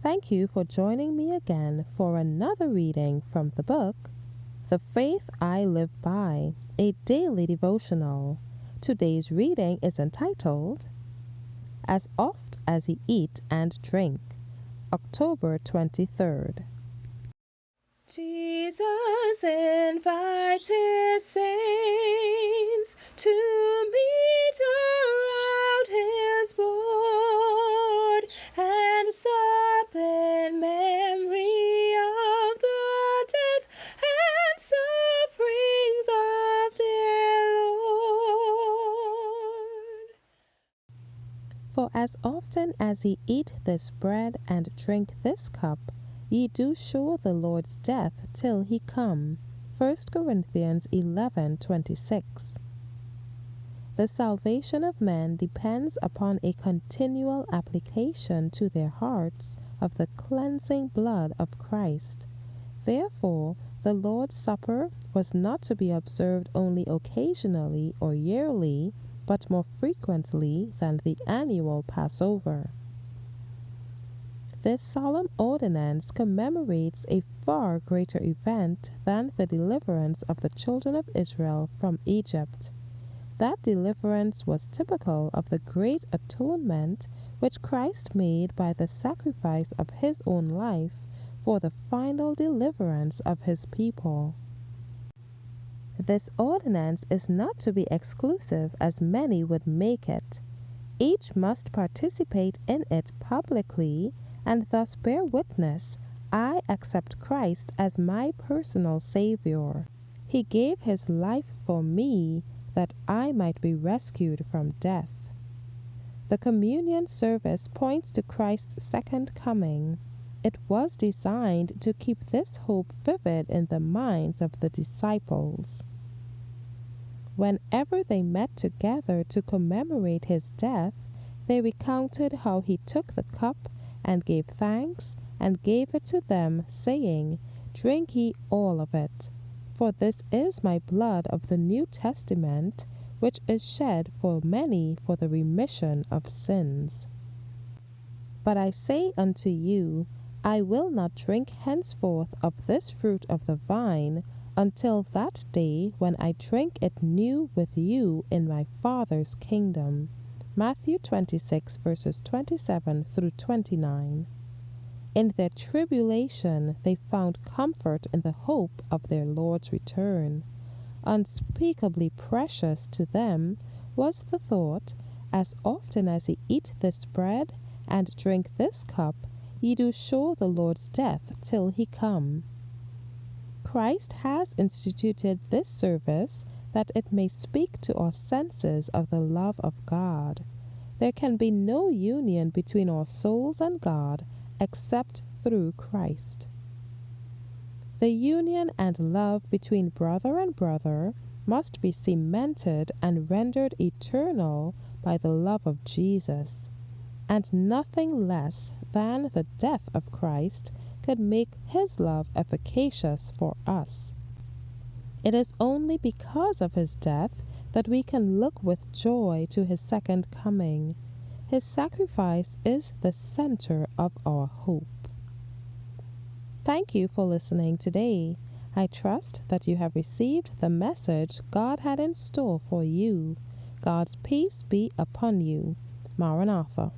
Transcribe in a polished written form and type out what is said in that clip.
Thank you for joining me again for another reading from the book, The Faith I Live By, a daily devotional. Today's reading is entitled, As Oft as Ye Eat and Drink, October 23rd. Jesus invites his saints to meet around his board and sup in memory of the death and sufferings of their Lord. For as often as ye eat this bread and drink this cup, ye do show the Lord's death till he come. 1 Corinthians 11:26. The salvation of men depends upon a continual application to their hearts of the cleansing blood of Christ. Therefore, the Lord's Supper was not to be observed only occasionally or yearly, but more frequently than the annual Passover. This solemn ordinance commemorates a far greater event than the deliverance of the children of Israel from Egypt. That deliverance was typical of the great atonement which Christ made by the sacrifice of his own life for the final deliverance of his people. This ordinance is not to be exclusive as many would make it. Each must participate in it publicly and thus bear witness, I accept Christ as my personal Savior. He gave his life for me that I might be rescued from death. The communion service points to Christ's second coming. It was designed to keep this hope vivid in the minds of the disciples. Whenever they met together to commemorate his death, they recounted how he took the cup and gave thanks, and gave it to them, saying, Drink ye all of it, for this is my blood of the New Testament, which is shed for many for the remission of sins. But I say unto you, I will not drink henceforth of this fruit of the vine, until that day when I drink it new with you in my Father's kingdom. Matthew 26 verses 27 through 29. In their tribulation they found comfort in the hope of their Lord's return. Unspeakably precious to them was the thought, as often as ye eat this bread and drink this cup, ye do show the Lord's death till he come. Christ has instituted this service that it may speak to our senses of the love of God. There can be no union between our souls and God except through Christ. The union and love between brother and brother must be cemented and rendered eternal by the love of Jesus, and nothing less than the death of Christ could make his love efficacious for us. It is only because of his death that we can look with joy to his second coming. His sacrifice is the center of our hope. Thank you for listening today. I trust that you have received the message God had in store for you. God's peace be upon you. Maranatha.